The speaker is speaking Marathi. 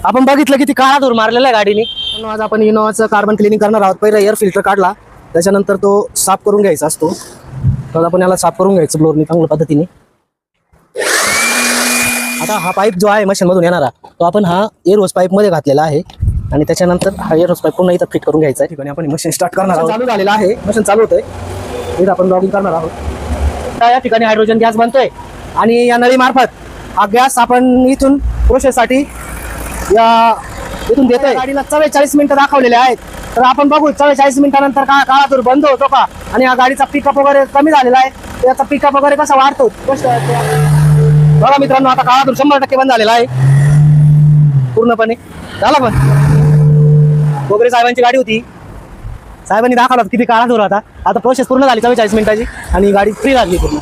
आपण बघितलं किती काळा धूर मारलेला आहे गाडीने. पण आज आपण इनोवाचं कार्बन क्लिनिंग करणार आहोत. पहिला एअर फिल्टर काढला, त्याच्यानंतर तो साफ करून घ्यायचा असतो. तर आपण याला साफ करून घ्यायचं ब्लोअरनी चांगल्या पद्धतीने. आता हा पाईप जो आहे मशीन मधून येणारा, तो आपण हा एअर होस पाईप मध्ये घातलेला आहे आणि त्याच्यानंतर हा एअर होस पाईप पुन्हा इथं फिट करून घ्यायचा आहे. ठिकाणी आपण मशीन स्टार्ट करणार आहोत. चालू झालेला आहे, मशीन चालू होतंय. इथं आपण लॉगिंग करणार आहोत. या ठिकाणी हायड्रोजन गॅस बनतोय आणि या नळी मार्फत हा गॅस आपण इथून प्रोसेससाठी या इथून देतोय. गाडीला 44 मिनिटं दाखवलेले आहेत. तर आपण बघू 44 मिनिटानंतर काळा धूर बंद होतो का आणि हा गाडीचा पिकअप वगैरे कमी झालेला आहे, त्याचा पिकअप वगैरे कसा वाढतो. बघा मित्रांनो, आता काळा धूर 100% बंद झालेला आहे पूर्णपणे. झाला पण वगैरे साहेबांची गाडी होती, साहेबांनी दाखवला किती काळा धूर होता. आता प्रोसेस पूर्ण झाली 44 मिनिटाची आणि गाडी फ्री झाली पूर्ण.